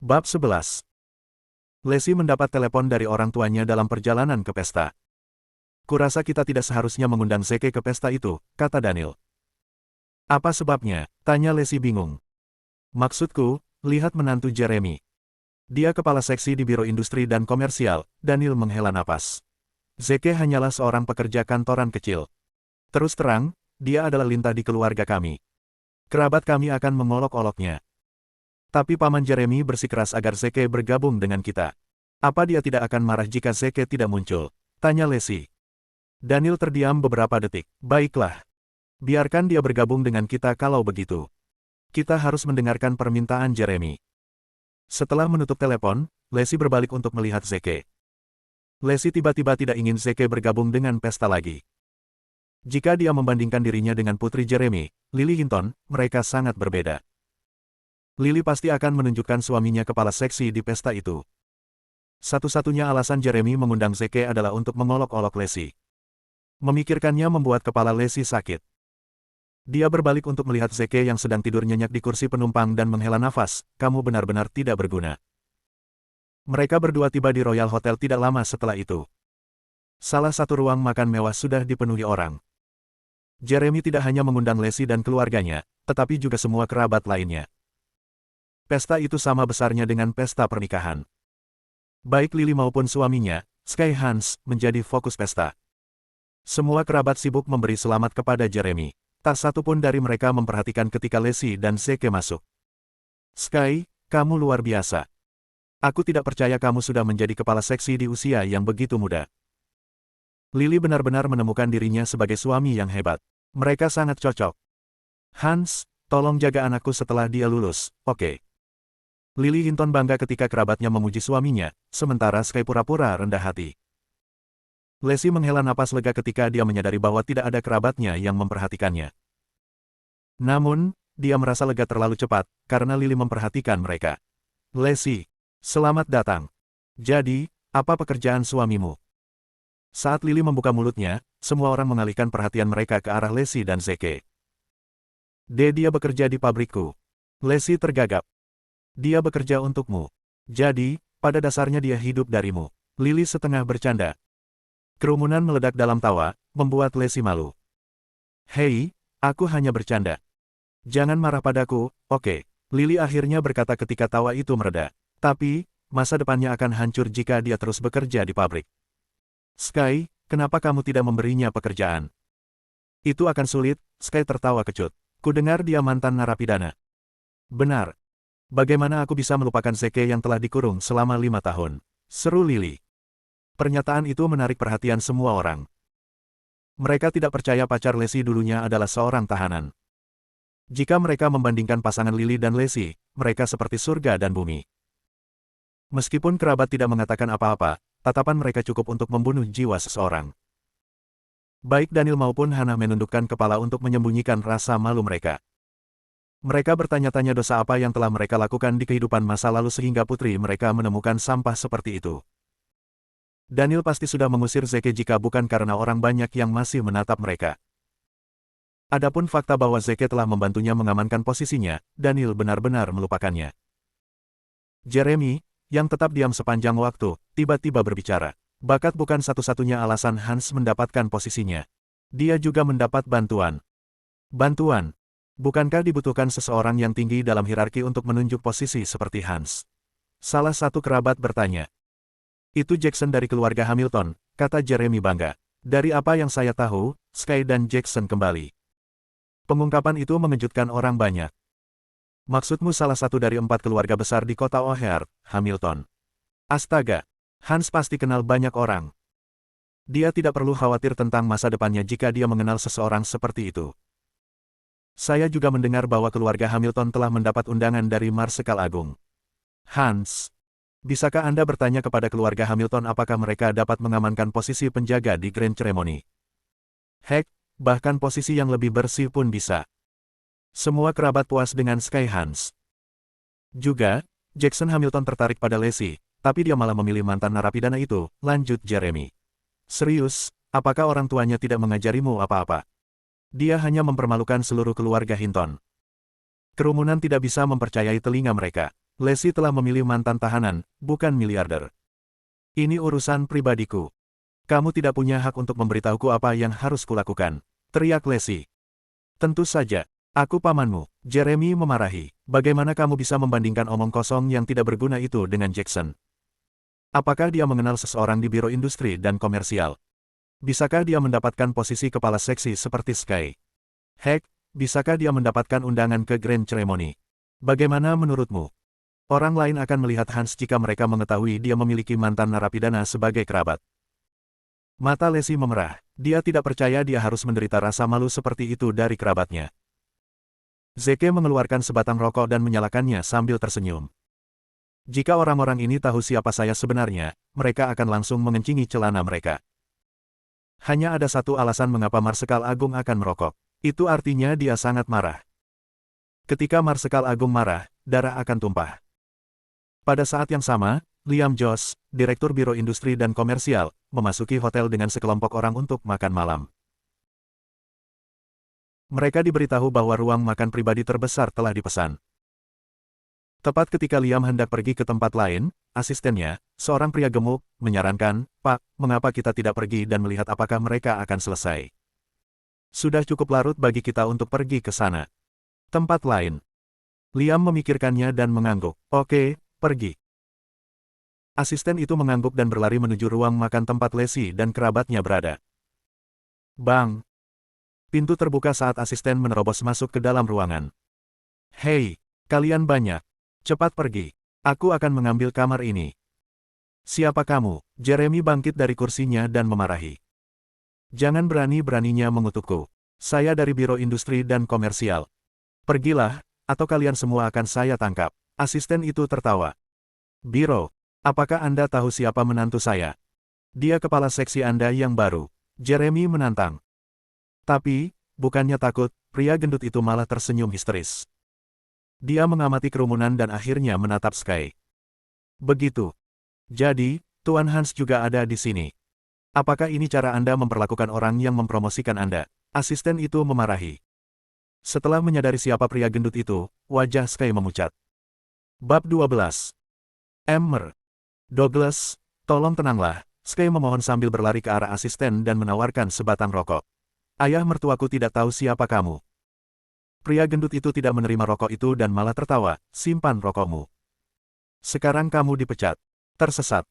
Bab 11. Lacey mendapat telepon dari orang tuanya dalam perjalanan ke pesta. Kurasa kita tidak seharusnya mengundang Zeke ke pesta itu, kata Daniel. Apa sebabnya? Tanya Lacey bingung. Maksudku, lihat menantu Jeremy. Dia kepala seksi di Biro Industri dan Komersial. Daniel menghela napas. Zeke hanyalah seorang pekerja kantoran kecil. Terus terang, dia adalah lintah di keluarga kami. Kerabat kami akan mengolok-oloknya. Tapi Paman Jeremy bersikeras agar Zeke bergabung dengan kita. Apa dia tidak akan marah jika Zeke tidak muncul? Tanya Lacey. Daniel terdiam beberapa detik. Baiklah. Biarkan dia bergabung dengan kita kalau begitu. Kita harus mendengarkan permintaan Jeremy. Setelah menutup telepon, Lacey berbalik untuk melihat Zeke. Lacey tiba-tiba tidak ingin Zeke bergabung dengan pesta lagi. Jika dia membandingkan dirinya dengan putri Jeremy, Lily Hinton, mereka sangat berbeda. Lily pasti akan menunjukkan suaminya kepala seksi di pesta itu. Satu-satunya alasan Jeremy mengundang Zeke adalah untuk mengolok-olok Lacey. Memikirkannya membuat kepala Lacey sakit. Dia berbalik untuk melihat Zeke yang sedang tidur nyenyak di kursi penumpang dan menghela nafas. Kamu benar-benar tidak berguna. Mereka berdua tiba di Royal Hotel tidak lama setelah itu. Salah satu ruang makan mewah sudah dipenuhi orang. Jeremy tidak hanya mengundang Lacey dan keluarganya, tetapi juga semua kerabat lainnya. Pesta itu sama besarnya dengan pesta pernikahan. Baik Lily maupun suaminya, Sky Hans, menjadi fokus pesta. Semua kerabat sibuk memberi selamat kepada Jeremy. Tak satu pun dari mereka memperhatikan ketika Lacey dan Zeke masuk. Sky, kamu luar biasa. Aku tidak percaya kamu sudah menjadi kepala seksi di usia yang begitu muda. Lily benar-benar menemukan dirinya sebagai suami yang hebat. Mereka sangat cocok. Hans, tolong jaga anakku setelah dia lulus, oke? Lily Hinton bangga ketika kerabatnya memuji suaminya, sementara Sky pura-pura rendah hati. Lacey menghela napas lega ketika dia menyadari bahwa tidak ada kerabatnya yang memperhatikannya. Namun, dia merasa lega terlalu cepat, karena Lily memperhatikan mereka. Lacey, selamat datang. Jadi, apa pekerjaan suamimu? Saat Lily membuka mulutnya, semua orang mengalihkan perhatian mereka ke arah Lacey dan Zeke. Dia bekerja di pabrikku. Lacey tergagap. Dia bekerja untukmu. Jadi, pada dasarnya dia hidup darimu. Lily setengah bercanda. Kerumunan meledak dalam tawa, membuat Lacey malu. Hei, aku hanya bercanda. Jangan marah padaku, oke? Lily akhirnya berkata ketika tawa itu mereda. Tapi, masa depannya akan hancur jika dia terus bekerja di pabrik. Sky, kenapa kamu tidak memberinya pekerjaan? Itu akan sulit, Sky tertawa kecut. Kudengar dia mantan narapidana. Benar. Bagaimana aku bisa melupakan Zeke yang telah dikurung selama 5 tahun? Seru Lily. Pernyataan itu menarik perhatian semua orang. Mereka tidak percaya pacar Lacey dulunya adalah seorang tahanan. Jika mereka membandingkan pasangan Lily dan Lacey, mereka seperti surga dan bumi. Meskipun kerabat tidak mengatakan apa-apa, tatapan mereka cukup untuk membunuh jiwa seseorang. Baik Daniel maupun Hannah menundukkan kepala untuk menyembunyikan rasa malu mereka. Mereka bertanya-tanya dosa apa yang telah mereka lakukan di kehidupan masa lalu sehingga putri mereka menemukan sampah seperti itu. Daniel pasti sudah mengusir Zeke jika bukan karena orang banyak yang masih menatap mereka. Adapun fakta bahwa Zeke telah membantunya mengamankan posisinya, Daniel benar-benar melupakannya. Jeremy, yang tetap diam sepanjang waktu, tiba-tiba berbicara. Bakat bukan satu-satunya alasan Hans mendapatkan posisinya. Dia juga mendapat bantuan. Bantuan. Bukankah dibutuhkan seseorang yang tinggi dalam hierarki untuk menunjuk posisi seperti Hans? Salah satu kerabat bertanya. Itu Jackson dari keluarga Hamilton, kata Jeremy bangga. Dari apa yang saya tahu, Sky dan Jackson kembali. Pengungkapan itu mengejutkan orang banyak. Maksudmu salah satu dari 4 keluarga besar di kota O'Hare, Hamilton. Astaga, Hans pasti kenal banyak orang. Dia tidak perlu khawatir tentang masa depannya jika dia mengenal seseorang seperti itu. Saya juga mendengar bahwa keluarga Hamilton telah mendapat undangan dari Marsekal Agung. Hans, bisakah Anda bertanya kepada keluarga Hamilton apakah mereka dapat mengamankan posisi penjaga di Grand Ceremony? Heck, bahkan posisi yang lebih bersih pun bisa. Semua kerabat puas dengan Sky Hans. Juga, Jackson Hamilton tertarik pada Lacey, tapi dia malah memilih mantan narapidana itu, lanjut Jeremy. Serius, apakah orang tuanya tidak mengajarimu apa-apa? Dia hanya mempermalukan seluruh keluarga Hinton. Kerumunan tidak bisa mempercayai telinga mereka. Leslie telah memilih mantan tahanan, bukan miliarder. Ini urusan pribadiku. Kamu tidak punya hak untuk memberitahuku apa yang harus kulakukan, teriak Leslie. Tentu saja, aku pamanmu, Jeremy memarahi. Bagaimana kamu bisa membandingkan omong kosong yang tidak berguna itu dengan Jackson? Apakah dia mengenal seseorang di Biro Industri dan Komersial? Bisakah dia mendapatkan posisi kepala seksi seperti Sky? Heck, bisakah dia mendapatkan undangan ke Grand Ceremony? Bagaimana menurutmu? Orang lain akan melihat Hans jika mereka mengetahui dia memiliki mantan narapidana sebagai kerabat. Mata Leslie memerah. Dia tidak percaya dia harus menderita rasa malu seperti itu dari kerabatnya. Zeke mengeluarkan sebatang rokok dan menyalakannya sambil tersenyum. Jika orang-orang ini tahu siapa saya sebenarnya, mereka akan langsung mengencingi celana mereka. Hanya ada satu alasan mengapa Marsekal Agung akan merokok. Itu artinya dia sangat marah. Ketika Marsekal Agung marah, darah akan tumpah. Pada saat yang sama, Liam Joss, Direktur Biro Industri dan Komersial, memasuki hotel dengan sekelompok orang untuk makan malam. Mereka diberitahu bahwa ruang makan pribadi terbesar telah dipesan. Tepat ketika Liam hendak pergi ke tempat lain, asistennya, seorang pria gemuk, menyarankan, "Pak, mengapa kita tidak pergi dan melihat apakah mereka akan selesai? Sudah cukup larut bagi kita untuk pergi ke sana. Tempat lain." Liam memikirkannya dan mengangguk. "Oke, pergi." Asisten itu mengangguk dan berlari menuju ruang makan tempat Leslie dan kerabatnya berada. Bang! Pintu terbuka saat asisten menerobos masuk ke dalam ruangan. "Hei, kalian banyak. Cepat pergi. Aku akan mengambil kamar ini." "Siapa kamu?" Jeremy bangkit dari kursinya dan memarahi. "Jangan berani-beraninya mengutukku. Saya dari Biro Industri dan Komersial. Pergilah, atau kalian semua akan saya tangkap." Asisten itu tertawa. "Biro, apakah Anda tahu siapa menantu saya? Dia kepala seksi Anda yang baru." Jeremy menantang. Tapi, bukannya takut, pria gendut itu malah tersenyum histeris. Dia mengamati kerumunan dan akhirnya menatap Sky. "Begitu. Jadi, Tuan Hans juga ada di sini. Apakah ini cara Anda memperlakukan orang yang mempromosikan Anda?" Asisten itu memarahi. Setelah menyadari siapa pria gendut itu, wajah Sky memucat. Bab 12. Emmer. "Douglas, tolong tenanglah." Sky memohon sambil berlari ke arah asisten dan menawarkan sebatang rokok. "Ayah mertuaku tidak tahu siapa kamu." Pria gendut itu tidak menerima rokok itu dan malah tertawa. "Simpan rokokmu. Sekarang kamu dipecat." Tersesat.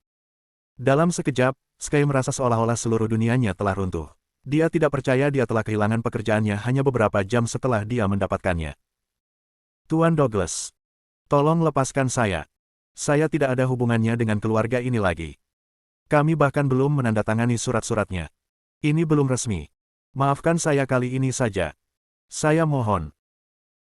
Dalam sekejap, Sky merasa seolah-olah seluruh dunianya telah runtuh. Dia tidak percaya dia telah kehilangan pekerjaannya hanya beberapa jam setelah dia mendapatkannya. "Tuan Douglas, tolong lepaskan saya. Saya tidak ada hubungannya dengan keluarga ini lagi. Kami bahkan belum menandatangani surat-suratnya. Ini belum resmi. Maafkan saya kali ini saja. Saya mohon."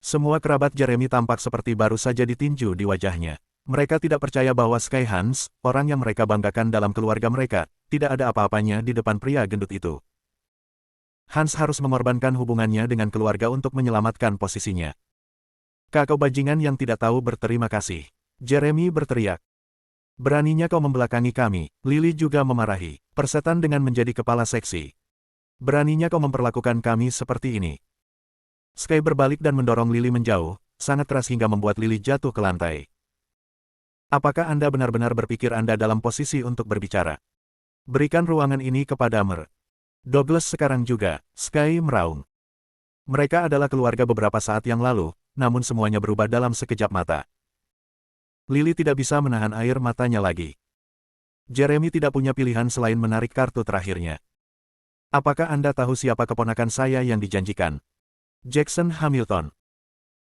Semua kerabat Jeremy tampak seperti baru saja ditinju di wajahnya. Mereka tidak percaya bahwa Sky Hans, orang yang mereka banggakan dalam keluarga mereka, tidak ada apa-apanya di depan pria gendut itu. Hans harus mengorbankan hubungannya dengan keluarga untuk menyelamatkan posisinya. "Kakak bajingan yang tidak tahu berterima kasih." Jeremy berteriak. "Beraninya kau membelakangi kami." Lily juga memarahi. "Persetan dengan menjadi kepala seksi. Beraninya kau memperlakukan kami seperti ini." Sky berbalik dan mendorong Lily menjauh, sangat keras hingga membuat Lily jatuh ke lantai. "Apakah Anda benar-benar berpikir Anda dalam posisi untuk berbicara? Berikan ruangan ini kepada Mer. Douglas sekarang juga." Sky meraung. Mereka adalah keluarga beberapa saat yang lalu, namun semuanya berubah dalam sekejap mata. Lily tidak bisa menahan air matanya lagi. Jeremy tidak punya pilihan selain menarik kartu terakhirnya. "Apakah Anda tahu siapa keponakan saya yang dijanjikan?" "Jackson Hamilton."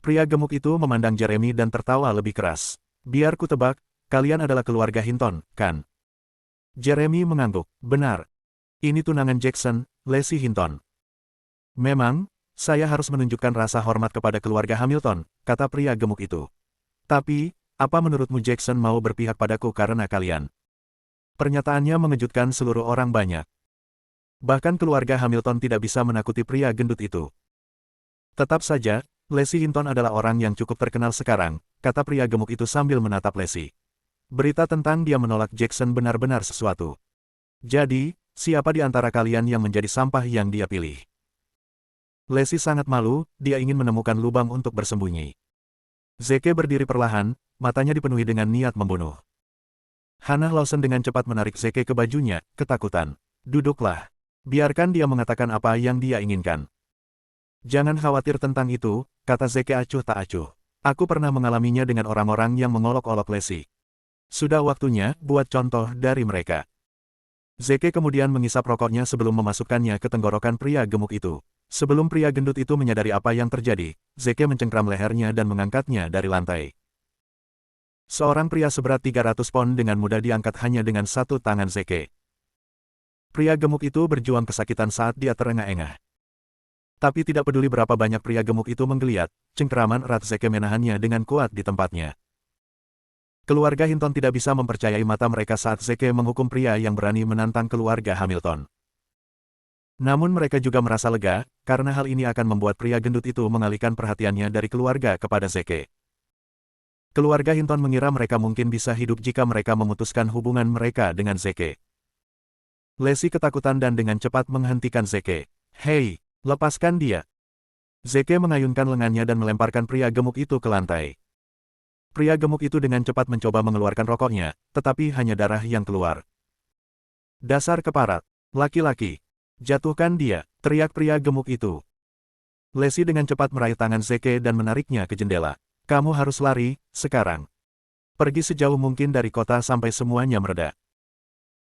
Pria gemuk itu memandang Jeremy dan tertawa lebih keras. "Biar ku tebak, kalian adalah keluarga Hinton, kan?" Jeremy mengangguk. "Benar. Ini tunangan Jackson, Leslie Hinton." "Memang, saya harus menunjukkan rasa hormat kepada keluarga Hamilton," kata pria gemuk itu. "Tapi, apa menurutmu Jackson mau berpihak padaku karena kalian?" Pernyataannya mengejutkan seluruh orang banyak. Bahkan keluarga Hamilton tidak bisa menakuti pria gendut itu. "Tetap saja, Leslie Hinton adalah orang yang cukup terkenal sekarang," kata pria gemuk itu sambil menatap Leslie. "Berita tentang dia menolak Jackson benar-benar sesuatu. Jadi, siapa di antara kalian yang menjadi sampah yang dia pilih?" Leslie sangat malu, dia ingin menemukan lubang untuk bersembunyi. Zeke berdiri perlahan, matanya dipenuhi dengan niat membunuh. Hannah Lawson dengan cepat menarik Zeke ke bajunya, ketakutan. Duduklah. Biarkan dia mengatakan apa yang dia inginkan. Jangan khawatir tentang itu, kata Zeke acuh tak acuh. Aku pernah mengalaminya dengan orang-orang yang mengolok-olok Lacey. Sudah waktunya buat contoh dari mereka. Zeke kemudian mengisap rokoknya sebelum memasukkannya ke tenggorokan pria gemuk itu. Sebelum pria gendut itu menyadari apa yang terjadi, Zeke mencengkram lehernya dan mengangkatnya dari lantai. Seorang pria seberat 300 pon dengan mudah diangkat hanya dengan satu tangan Zeke. Pria gemuk itu berjuang kesakitan saat dia terengah-engah. Tapi tidak peduli berapa banyak pria gemuk itu menggeliat, cengkeraman erat Zeke menahannya dengan kuat di tempatnya. Keluarga Hinton tidak bisa mempercayai mata mereka saat Zeke menghukum pria yang berani menantang keluarga Hamilton. Namun mereka juga merasa lega, karena hal ini akan membuat pria gendut itu mengalihkan perhatiannya dari keluarga kepada Zeke. Keluarga Hinton mengira mereka mungkin bisa hidup jika mereka memutuskan hubungan mereka dengan Zeke. Lacey ketakutan dan dengan cepat menghentikan Zeke. Hei, lepaskan dia. Zeke mengayunkan lengannya dan melemparkan pria gemuk itu ke lantai. Pria gemuk itu dengan cepat mencoba mengeluarkan rokoknya, tetapi hanya darah yang keluar. Dasar keparat, laki-laki. Jatuhkan dia, teriak pria gemuk itu. Lacey dengan cepat meraih tangan Zeke dan menariknya ke jendela. Kamu harus lari, sekarang. Pergi sejauh mungkin dari kota sampai semuanya mereda.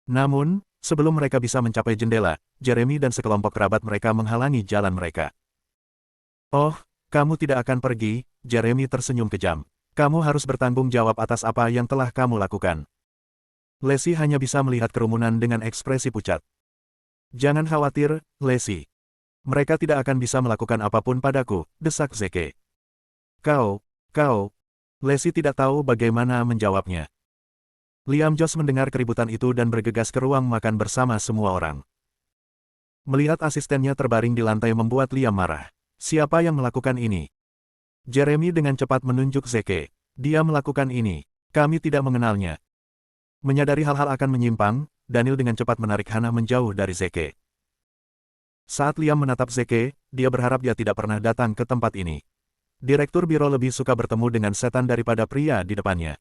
Namun, sebelum mereka bisa mencapai jendela, Jeremy dan sekelompok kerabat mereka menghalangi jalan mereka. Oh, kamu tidak akan pergi, Jeremy tersenyum kejam. Kamu harus bertanggung jawab atas apa yang telah kamu lakukan. Lacey hanya bisa melihat kerumunan dengan ekspresi pucat. Jangan khawatir, Lacey. Mereka tidak akan bisa melakukan apapun padaku, desak Zeke. Kau. Lacey tidak tahu bagaimana menjawabnya. Liam Joss mendengar keributan itu dan bergegas ke ruang makan bersama semua orang. Melihat asistennya terbaring di lantai membuat Liam marah. Siapa yang melakukan ini? Jeremy dengan cepat menunjuk Zeke. Dia melakukan ini. Kami tidak mengenalnya. Menyadari hal-hal akan menyimpang, Daniel dengan cepat menarik Hannah menjauh dari Zeke. Saat Liam menatap Zeke, dia berharap dia tidak pernah datang ke tempat ini. Direktur biro lebih suka bertemu dengan setan daripada pria di depannya.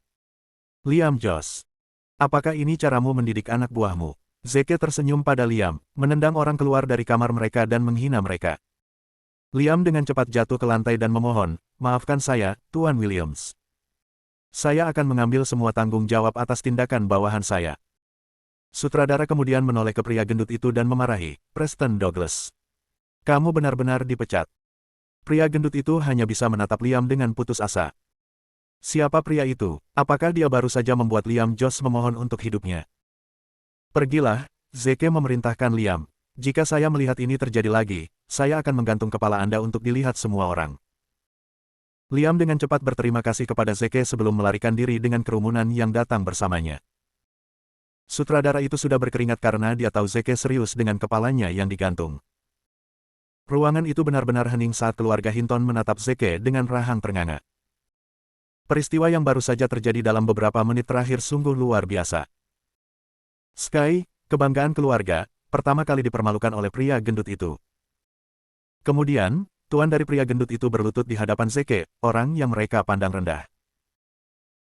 Liam Joss. Apakah ini caramu mendidik anak buahmu? Zeke tersenyum pada Liam, menendang orang keluar dari kamar mereka dan menghina mereka. Liam dengan cepat jatuh ke lantai dan memohon, maafkan saya, Tuan Williams. Saya akan mengambil semua tanggung jawab atas tindakan bawahan saya. Sutradara kemudian menoleh ke pria gendut itu dan memarahi, Preston Douglas. Kamu benar-benar dipecat. Pria gendut itu hanya bisa menatap Liam dengan putus asa. Siapa pria itu? Apakah dia baru saja membuat Liam Joss memohon untuk hidupnya? Pergilah, Zeke memerintahkan Liam. Jika saya melihat ini terjadi lagi, saya akan menggantung kepala Anda untuk dilihat semua orang. Liam dengan cepat berterima kasih kepada Zeke sebelum melarikan diri dengan kerumunan yang datang bersamanya. Sutradara itu sudah berkeringat karena dia tahu Zeke serius dengan kepalanya yang digantung. Ruangan itu benar-benar hening saat keluarga Hinton menatap Zeke dengan rahang ternganga. Peristiwa yang baru saja terjadi dalam beberapa menit terakhir sungguh luar biasa. Sky, kebanggaan keluarga, pertama kali dipermalukan oleh pria gendut itu. Kemudian, tuan dari pria gendut itu berlutut di hadapan Zeke, orang yang mereka pandang rendah.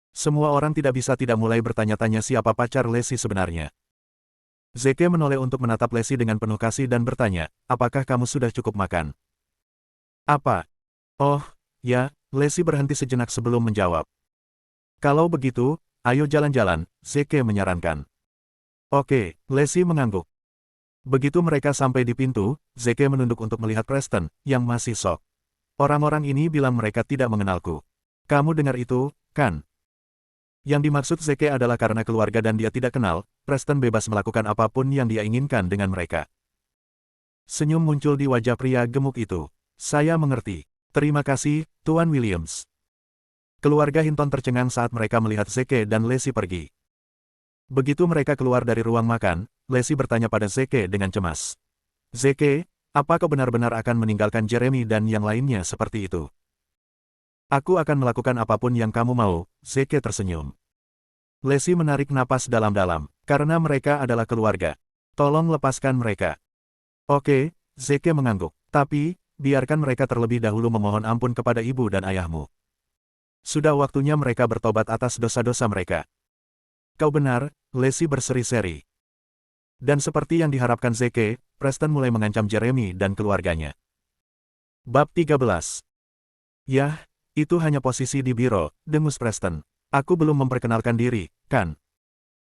Semua orang tidak bisa tidak mulai bertanya-tanya siapa pacar Lacey sebenarnya. Zeke menoleh untuk menatap Lacey dengan penuh kasih dan bertanya, apakah kamu sudah cukup makan? Apa? Oh, ya, Lacey berhenti sejenak sebelum menjawab. Kalau begitu, ayo jalan-jalan, Zeke menyarankan. Oke, Lacey mengangguk. Begitu mereka sampai di pintu, Zeke menunduk untuk melihat Preston, yang masih shock. Orang-orang ini bilang mereka tidak mengenalku. Kamu dengar itu, kan? Yang dimaksud Zeke adalah karena keluarga dan dia tidak kenal, Preston bebas melakukan apapun yang dia inginkan dengan mereka. Senyum muncul di wajah pria gemuk itu. Saya mengerti. Terima kasih, Tuan Williams. Keluarga Hinton tercengang saat mereka melihat Zeke dan Lacey pergi. Begitu mereka keluar dari ruang makan, Lacey bertanya pada Zeke dengan cemas. Zeke, apa kau benar-benar akan meninggalkan Jeremy dan yang lainnya seperti itu? Aku akan melakukan apapun yang kamu mau, Zeke tersenyum. Lacey menarik napas dalam-dalam, karena mereka adalah keluarga. Tolong lepaskan mereka. Oke, Zeke mengangguk. Tapi, biarkan mereka terlebih dahulu memohon ampun kepada ibu dan ayahmu. Sudah waktunya mereka bertobat atas dosa-dosa mereka. Kau benar, Lacey berseri-seri. Dan seperti yang diharapkan Zeke, Preston mulai mengancam Jeremy dan keluarganya. Bab 13. Yah, itu hanya posisi di biro, dengus Preston. Aku belum memperkenalkan diri, kan?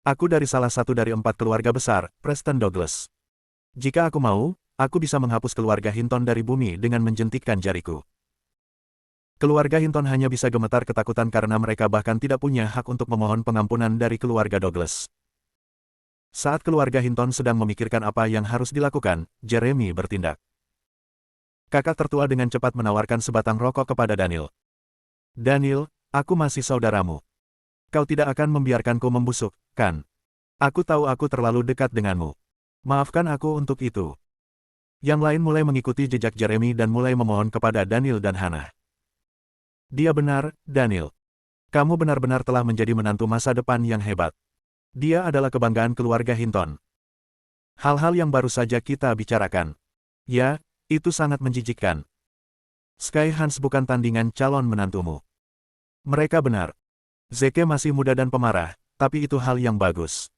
Aku dari salah satu dari 4 keluarga besar, Preston Douglas. Jika aku mau, aku bisa menghapus keluarga Hinton dari bumi dengan menjentikkan jariku. Keluarga Hinton hanya bisa gemetar ketakutan karena mereka bahkan tidak punya hak untuk memohon pengampunan dari keluarga Douglas. Saat keluarga Hinton sedang memikirkan apa yang harus dilakukan, Jeremy bertindak. Kakak tertua dengan cepat menawarkan sebatang rokok kepada Daniel. Daniel, aku masih saudaramu. Kau tidak akan membiarkanku membusuk, kan? Aku tahu aku terlalu dekat denganmu. Maafkan aku untuk itu. Yang lain mulai mengikuti jejak Jeremy dan mulai memohon kepada Daniel dan Hannah. Dia benar, Daniel. Kamu benar-benar telah menjadi menantu masa depan yang hebat. Dia adalah kebanggaan keluarga Hinton. Hal-hal yang baru saja kita bicarakan. Ya, itu sangat menjijikkan. Sky Hans bukan tandingan calon menantumu. Mereka benar. Zeke masih muda dan pemarah, tapi itu hal yang bagus.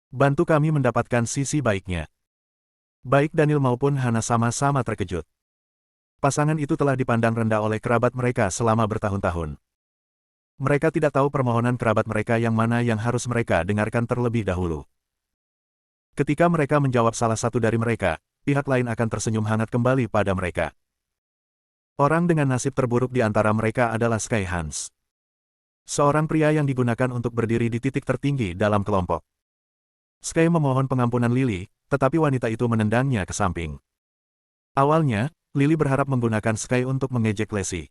Bantu kami mendapatkan sisi baiknya. Baik Daniel maupun Hannah sama-sama terkejut. Pasangan itu telah dipandang rendah oleh kerabat mereka selama bertahun-tahun. Mereka tidak tahu permohonan kerabat mereka yang mana yang harus mereka dengarkan terlebih dahulu. Ketika mereka menjawab salah satu dari mereka, pihak lain akan tersenyum hangat kembali pada mereka. Orang dengan nasib terburuk di antara mereka adalah Sky Hans. Seorang pria yang digunakan untuk berdiri di titik tertinggi dalam kelompok. Sky memohon pengampunan Lily, tetapi wanita itu menendangnya ke samping. Awalnya, Lily berharap menggunakan Sky untuk mengejek Lacey.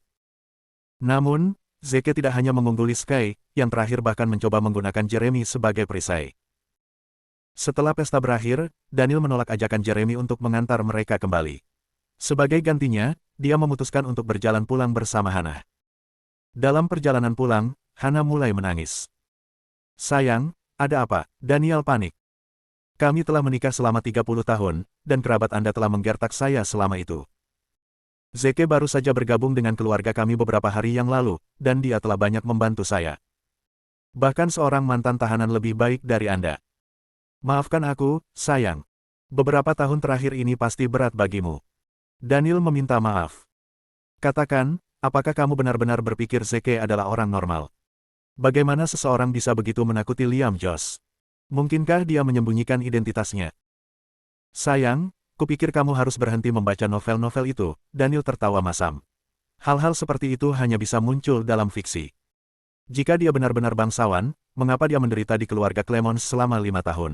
Namun, Zeke tidak hanya mengungguli Sky, yang terakhir bahkan mencoba menggunakan Jeremy sebagai perisai. Setelah pesta berakhir, Daniel menolak ajakan Jeremy untuk mengantar mereka kembali. Sebagai gantinya, dia memutuskan untuk berjalan pulang bersama Hannah. Dalam perjalanan pulang, Hannah mulai menangis. Sayang, ada apa? Daniel panik. Kami telah menikah selama 30 tahun, dan kerabat Anda telah menggertak saya selama itu. Zeke baru saja bergabung dengan keluarga kami beberapa hari yang lalu, dan dia telah banyak membantu saya. Bahkan seorang mantan tahanan lebih baik dari Anda. Maafkan aku, sayang. Beberapa tahun terakhir ini pasti berat bagimu. Daniel meminta maaf. Katakan, apakah kamu benar-benar berpikir Zeke adalah orang normal? Bagaimana seseorang bisa begitu menakuti Liam Joss? Mungkinkah dia menyembunyikan identitasnya? Sayang, kupikir kamu harus berhenti membaca novel-novel itu, Daniel tertawa masam. Hal-hal seperti itu hanya bisa muncul dalam fiksi. Jika dia benar-benar bangsawan, mengapa dia menderita di keluarga Clemons selama 5 tahun?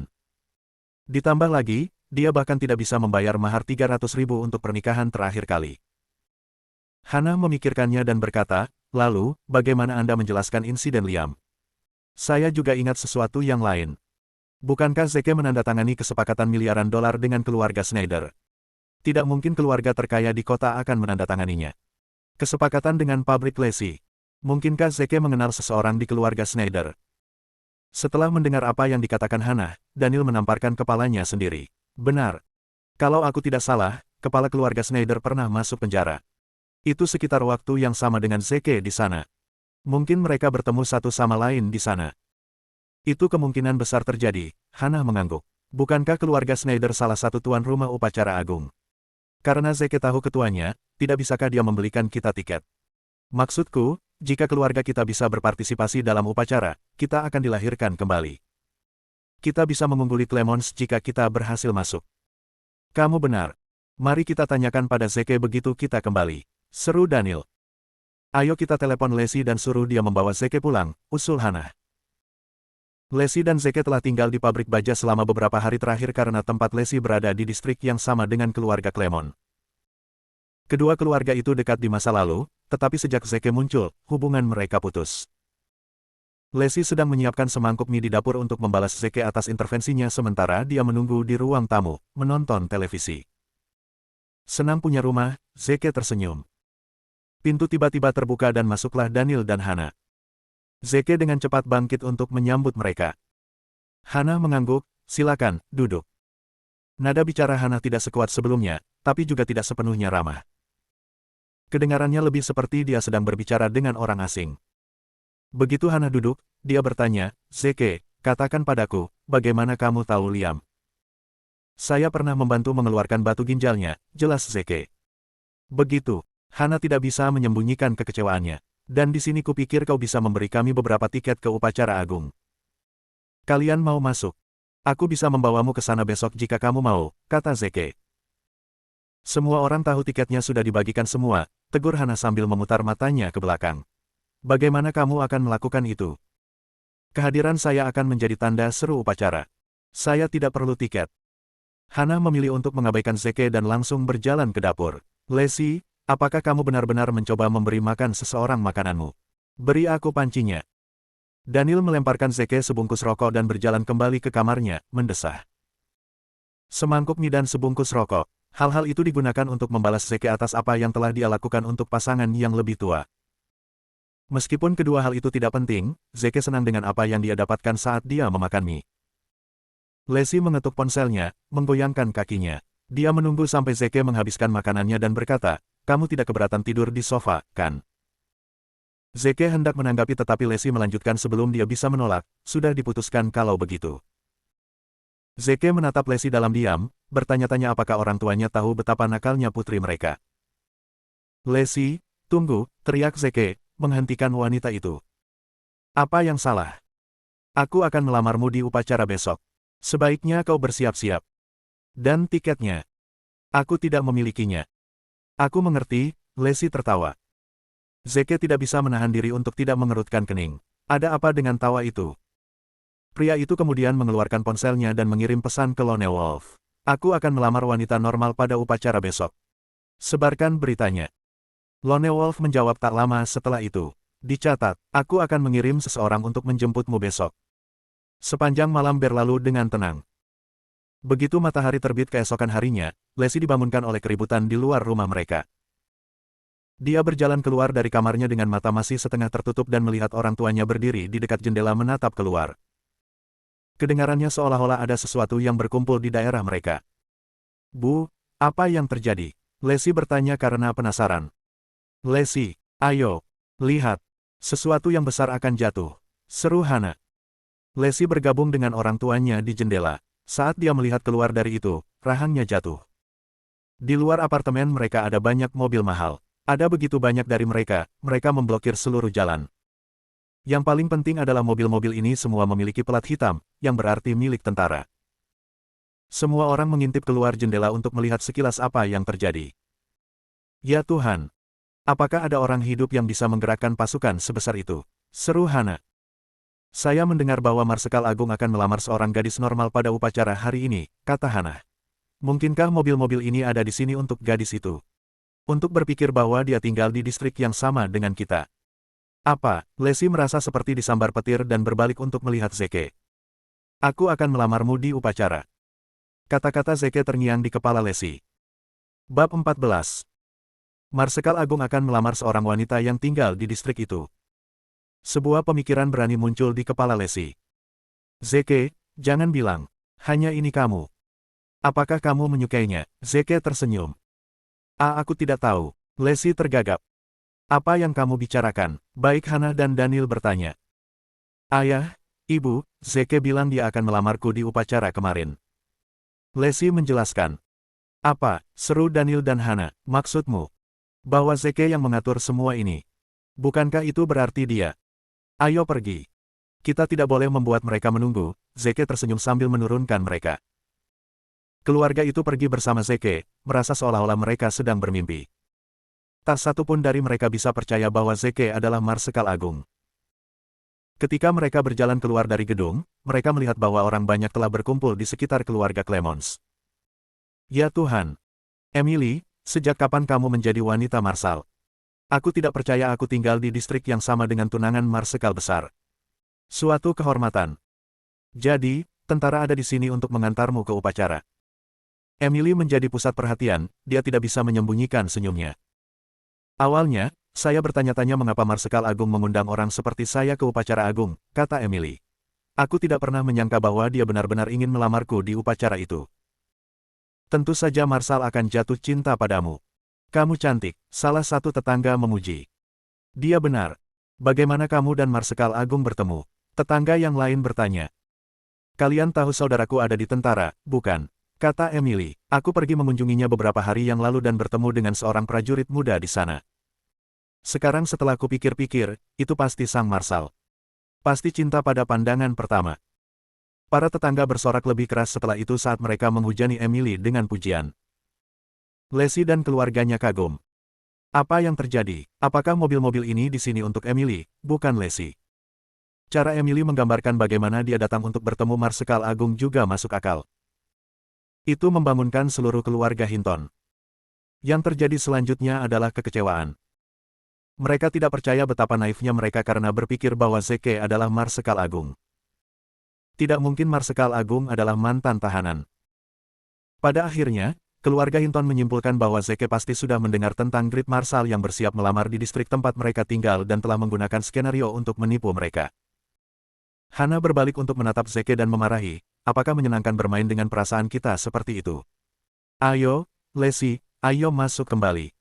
Ditambah lagi, dia bahkan tidak bisa membayar mahar 300.000 untuk pernikahan terakhir kali. Hannah memikirkannya dan berkata, lalu, bagaimana Anda menjelaskan insiden Liam? Saya juga ingat sesuatu yang lain. Bukankah Zeke menandatangani kesepakatan miliaran dolar dengan keluarga Schneider? Tidak mungkin keluarga terkaya di kota akan menandatanganinya. Kesepakatan dengan pabrik Lacey. Mungkinkah Zeke mengenal seseorang di keluarga Schneider? Setelah mendengar apa yang dikatakan Hannah, Daniel menamparkan kepalanya sendiri. Benar. Kalau aku tidak salah, kepala keluarga Schneider pernah masuk penjara. Itu sekitar waktu yang sama dengan Zeke di sana. Mungkin mereka bertemu satu sama lain di sana. Itu kemungkinan besar terjadi, Hannah mengangguk. Bukankah keluarga Schneider salah satu tuan rumah upacara agung? Karena Zeke tahu ketuanya, tidak bisakah dia membelikan kita tiket? Maksudku, jika keluarga kita bisa berpartisipasi dalam upacara, kita akan dilahirkan kembali. Kita bisa mengungguli Clemons jika kita berhasil masuk. Kamu benar. Mari kita tanyakan pada Zeke begitu kita kembali. Seru Daniel. Ayo kita telepon Lacey dan suruh dia membawa Zeke pulang, usul Hannah. Lacey dan Zeke telah tinggal di pabrik baja selama beberapa hari terakhir karena tempat Lacey berada di distrik yang sama dengan keluarga Clemon. Kedua keluarga itu dekat di masa lalu, tetapi sejak Zeke muncul, hubungan mereka putus. Lacey sedang menyiapkan semangkuk mie di dapur untuk membalas Zeke atas intervensinya sementara dia menunggu di ruang tamu, menonton televisi. Senang punya rumah, Zeke tersenyum. Pintu tiba-tiba terbuka dan masuklah Daniel dan Hannah. Zeke dengan cepat bangkit untuk menyambut mereka. Hannah mengangguk, silakan, duduk. Nada bicara Hannah tidak sekuat sebelumnya, tapi juga tidak sepenuhnya ramah. Kedengarannya lebih seperti dia sedang berbicara dengan orang asing. Begitu Hana duduk, dia bertanya, Zeke, katakan padaku, bagaimana kamu tahu Liam? Saya pernah membantu mengeluarkan batu ginjalnya, jelas Zeke. Begitu, Hana tidak bisa menyembunyikan kekecewaannya. Dan di sini kupikir kau bisa memberi kami beberapa tiket ke upacara agung. Kalian mau masuk? Aku bisa membawamu ke sana besok jika kamu mau, kata Zeke. Semua orang tahu tiketnya sudah dibagikan semua, tegur Hana sambil memutar matanya ke belakang. Bagaimana kamu akan melakukan itu? Kehadiran saya akan menjadi tanda seru upacara. Saya tidak perlu tiket. Hana memilih untuk mengabaikan Zeke dan langsung berjalan ke dapur. Lacey, apakah kamu benar-benar mencoba memberi makan seseorang makananmu? Beri aku pancinya. Daniel melemparkan Zeke sebungkus rokok dan berjalan kembali ke kamarnya, mendesah. Semangkuk mie dan sebungkus rokok. Hal-hal itu digunakan untuk membalas Zeke atas apa yang telah dia lakukan untuk pasangan yang lebih tua. Meskipun kedua hal itu tidak penting, Zeke senang dengan apa yang dia dapatkan saat dia memakan mie. Lacey mengetuk ponselnya, menggoyangkan kakinya. Dia menunggu sampai Zeke menghabiskan makanannya dan berkata, kamu tidak keberatan tidur di sofa, kan? Zeke hendak menanggapi tetapi Lacey melanjutkan sebelum dia bisa menolak, sudah diputuskan kalau begitu. Zeke menatap Lacey dalam diam, bertanya-tanya apakah orang tuanya tahu betapa nakalnya putri mereka. Lacey, tunggu, teriak Zeke, menghentikan wanita itu. Apa yang salah? Aku akan melamarmu di upacara besok. Sebaiknya kau bersiap-siap. Dan tiketnya. Aku tidak memilikinya. Aku mengerti, Lacey tertawa. Zeke tidak bisa menahan diri untuk tidak mengerutkan kening. Ada apa dengan tawa itu? Pria itu kemudian mengeluarkan ponselnya dan mengirim pesan ke Lone Wolf. Aku akan melamar wanita normal pada upacara besok. Sebarkan beritanya. Lone Wolf menjawab tak lama setelah itu. Dicatat, aku akan mengirim seseorang untuk menjemputmu besok. Sepanjang malam berlalu dengan tenang. Begitu matahari terbit keesokan harinya, Lacey dibangunkan oleh keributan di luar rumah mereka. Dia berjalan keluar dari kamarnya dengan mata masih setengah tertutup dan melihat orang tuanya berdiri di dekat jendela menatap keluar. Kedengarannya seolah-olah ada sesuatu yang berkumpul di daerah mereka. Bu, apa yang terjadi? Lacey bertanya karena penasaran. Lacey, ayo, lihat. Sesuatu yang besar akan jatuh. Seru Hana. Lacey bergabung dengan orang tuanya di jendela. Saat dia melihat keluar dari itu, rahangnya jatuh. Di luar apartemen mereka ada banyak mobil mahal. Ada begitu banyak dari mereka memblokir seluruh jalan. Yang paling penting adalah mobil-mobil ini semua memiliki pelat hitam, yang berarti milik tentara. Semua orang mengintip keluar jendela untuk melihat sekilas apa yang terjadi. Ya Tuhan! Apakah ada orang hidup yang bisa menggerakkan pasukan sebesar itu? Seru Hana. Saya mendengar bahwa Marsekal Agung akan melamar seorang gadis normal pada upacara hari ini, kata Hana. Mungkinkah mobil-mobil ini ada di sini untuk gadis itu? Untuk berpikir bahwa dia tinggal di distrik yang sama dengan kita. Apa? Lacey merasa seperti disambar petir dan berbalik untuk melihat Zeke. Aku akan melamarmu di upacara. Kata-kata Zeke terngiang di kepala Lacey. Bab 14. Marsekal Agung akan melamar seorang wanita yang tinggal di distrik itu. Sebuah pemikiran berani muncul di kepala Lacey. Zeke, jangan bilang, hanya ini kamu. Apakah kamu menyukainya? Zeke tersenyum. Aku tidak tahu. Lacey tergagap. Apa yang kamu bicarakan? Baik Hana dan Daniel bertanya. Ayah, Ibu, Zeke bilang dia akan melamarku di upacara kemarin. Lacey menjelaskan. Apa? Seru Daniel dan Hana, maksudmu? Bahwa Zeke yang mengatur semua ini. Bukankah itu berarti dia? Ayo pergi. Kita tidak boleh membuat mereka menunggu, Zeke tersenyum sambil menurunkan mereka. Keluarga itu pergi bersama Zeke, merasa seolah-olah mereka sedang bermimpi. Tak satu pun dari mereka bisa percaya bahwa Zeke adalah Marsekal Agung. Ketika mereka berjalan keluar dari gedung, mereka melihat bahwa orang banyak telah berkumpul di sekitar keluarga Clemons. Ya Tuhan! Emily, sejak kapan kamu menjadi wanita marsal? Aku tidak percaya aku tinggal di distrik yang sama dengan tunangan Marsekal besar. Suatu kehormatan. Jadi, tentara ada di sini untuk mengantarmu ke upacara. Emily menjadi pusat perhatian, dia tidak bisa menyembunyikan senyumnya. Awalnya, saya bertanya-tanya mengapa Marsekal Agung mengundang orang seperti saya ke upacara agung, kata Emily. Aku tidak pernah menyangka bahwa dia benar-benar ingin melamarku di upacara itu. Tentu saja Marsal akan jatuh cinta padamu. Kamu cantik, salah satu tetangga memuji. Dia benar. Bagaimana kamu dan Marsekal Agung bertemu? Tetangga yang lain bertanya. Kalian tahu saudaraku ada di tentara, bukan? Kata Emily. Aku pergi mengunjunginya beberapa hari yang lalu dan bertemu dengan seorang prajurit muda di sana. Sekarang setelah kupikir-pikir, itu pasti Sang Marsal. Pasti cinta pada pandangan pertama. Para tetangga bersorak lebih keras setelah itu saat mereka menghujani Emily dengan pujian. Leslie dan keluarganya kagum. Apa yang terjadi? Apakah mobil-mobil ini di sini untuk Emily, bukan Leslie? Cara Emily menggambarkan bagaimana dia datang untuk bertemu Marsekal Agung juga masuk akal. Itu membangunkan seluruh keluarga Hinton. Yang terjadi selanjutnya adalah kekecewaan. Mereka tidak percaya betapa naifnya mereka karena berpikir bahwa Zeke adalah Marsekal Agung. Tidak mungkin Marsekal Agung adalah mantan tahanan. Pada akhirnya, keluarga Hinton menyimpulkan bahwa Zeke pasti sudah mendengar tentang Great Marshal yang bersiap melamar di distrik tempat mereka tinggal dan telah menggunakan skenario untuk menipu mereka. Hana berbalik untuk menatap Zeke dan memarahi, apakah menyenangkan bermain dengan perasaan kita seperti itu? Ayo, Leslie, ayo masuk kembali.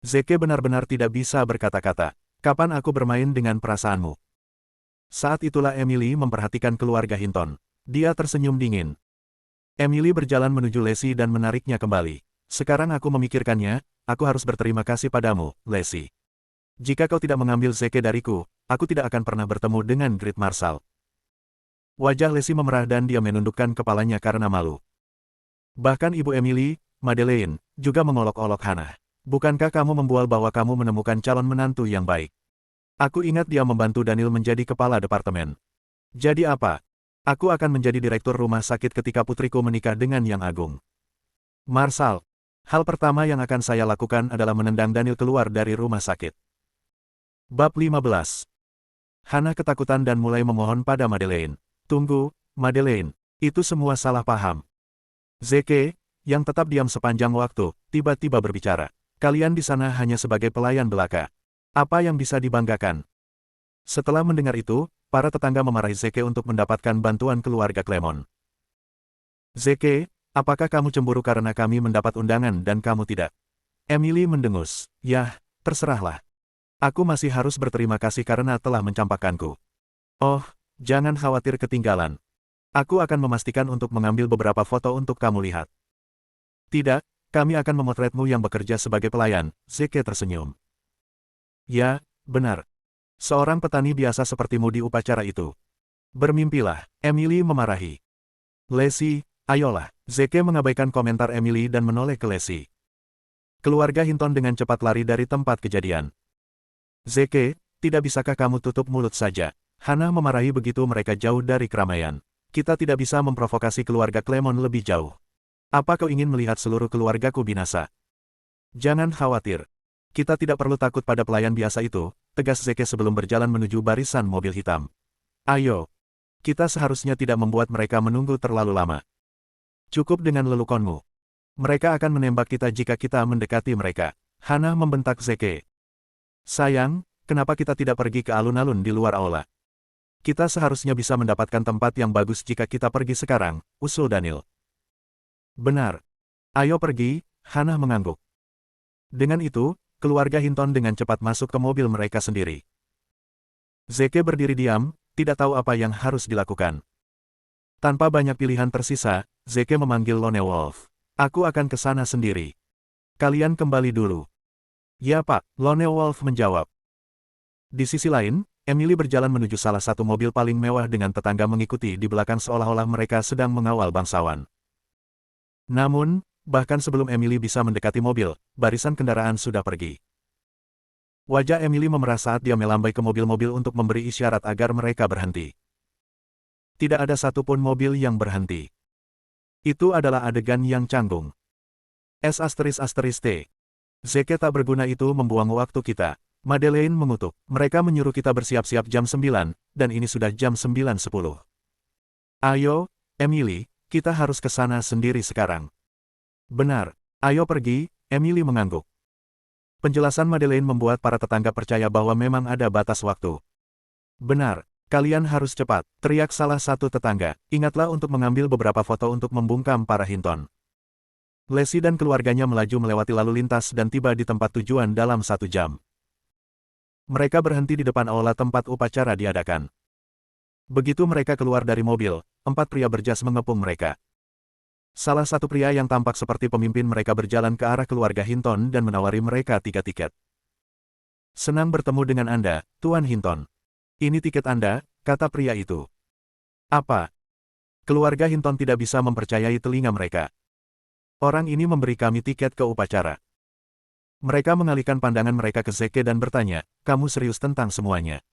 Zeke benar-benar tidak bisa berkata-kata. Kapan aku bermain dengan perasaanmu? Saat itulah Emily memperhatikan keluarga Hinton. Dia tersenyum dingin. Emily berjalan menuju Leslie dan menariknya kembali. Sekarang aku memikirkannya, aku harus berterima kasih padamu, Leslie. Jika kau tidak mengambil Zeke dariku, aku tidak akan pernah bertemu dengan Great Marshal. Wajah Leslie memerah dan dia menundukkan kepalanya karena malu. Bahkan ibu Emily, Madeleine, juga mengolok-olok Hana. Bukankah kamu membual bahwa kamu menemukan calon menantu yang baik? Aku ingat dia membantu Daniel menjadi kepala departemen. Jadi apa? Aku akan menjadi direktur rumah sakit ketika putriku menikah dengan Yang Agung. Marshal, hal pertama yang akan saya lakukan adalah menendang Daniel keluar dari rumah sakit. Bab 15. Hana ketakutan dan mulai memohon pada Madeleine. Tunggu, Madeleine, itu semua salah paham. Zeke, yang tetap diam sepanjang waktu, tiba-tiba berbicara. Kalian di sana hanya sebagai pelayan belaka. Apa yang bisa dibanggakan? Setelah mendengar itu, para tetangga memarahi Zeke untuk mendapatkan bantuan keluarga Clemon. Zeke, apakah kamu cemburu karena kami mendapat undangan dan kamu tidak? Emily mendengus. Yah, terserahlah. Aku masih harus berterima kasih karena telah mencampakkanku. Oh, jangan khawatir ketinggalan. Aku akan memastikan untuk mengambil beberapa foto untuk kamu lihat. Tidak, kami akan memotretmu yang bekerja sebagai pelayan, Zeke tersenyum. Ya, benar. Seorang petani biasa sepertimu di upacara itu. Bermimpilah, Emily memarahi. Leslie, ayolah. Zeke mengabaikan komentar Emily dan menoleh ke Leslie. Keluarga Hinton dengan cepat lari dari tempat kejadian. Zeke, tidak bisakah kamu tutup mulut saja? Hana memarahi begitu mereka jauh dari keramaian. Kita tidak bisa memprovokasi keluarga Clemon lebih jauh. Apa kau ingin melihat seluruh keluargaku binasa? Jangan khawatir. Kita tidak perlu takut pada pelayan biasa itu, tegas Zeke sebelum berjalan menuju barisan mobil hitam. Ayo. Kita seharusnya tidak membuat mereka menunggu terlalu lama. Cukup dengan lelukonmu. Mereka akan menembak kita jika kita mendekati mereka. Hana membentak Zeke. Sayang, kenapa kita tidak pergi ke alun-alun di luar aula? Kita seharusnya bisa mendapatkan tempat yang bagus jika kita pergi sekarang, usul Daniel. Benar. Ayo pergi, Hana mengangguk. Dengan itu, keluarga Hinton dengan cepat masuk ke mobil mereka sendiri. Zeke berdiri diam, tidak tahu apa yang harus dilakukan. Tanpa banyak pilihan tersisa, Zeke memanggil Lone Wolf. Aku akan ke sana sendiri. Kalian kembali dulu. Ya Pak, Lone Wolf menjawab. Di sisi lain, Emily berjalan menuju salah satu mobil paling mewah dengan tetangga mengikuti di belakang seolah-olah mereka sedang mengawal bangsawan. Namun, bahkan sebelum Emily bisa mendekati mobil, barisan kendaraan sudah pergi. Wajah Emily memerah saat dia melambai ke mobil-mobil untuk memberi isyarat agar mereka berhenti. Tidak ada satupun mobil yang berhenti. Itu adalah adegan yang canggung. S***T. Zeke tak berguna itu membuang waktu kita. Madeleine mengutuk. Mereka menyuruh kita bersiap-siap jam 9, dan ini sudah jam 9:10. Ayo, Emily, kita harus ke sana sendiri sekarang. Benar. Ayo pergi, Emily mengangguk. Penjelasan Madeleine membuat para tetangga percaya bahwa memang ada batas waktu. Benar, kalian harus cepat, teriak salah satu tetangga. Ingatlah untuk mengambil beberapa foto untuk membungkam para Hinton. Leslie dan keluarganya melaju melewati lalu lintas dan tiba di tempat tujuan dalam 1 jam. Mereka berhenti di depan aula tempat upacara diadakan. Begitu mereka keluar dari mobil, 4 pria berjas mengepung mereka. Salah satu pria yang tampak seperti pemimpin mereka berjalan ke arah keluarga Hinton dan menawari mereka 3 tiket. Senang bertemu dengan Anda, Tuan Hinton. Ini tiket Anda, kata pria itu. Apa? Keluarga Hinton tidak bisa mempercayai telinga mereka. Orang ini memberi kami tiket ke upacara. Mereka mengalihkan pandangan mereka ke Zeke dan bertanya, kamu serius tentang semuanya?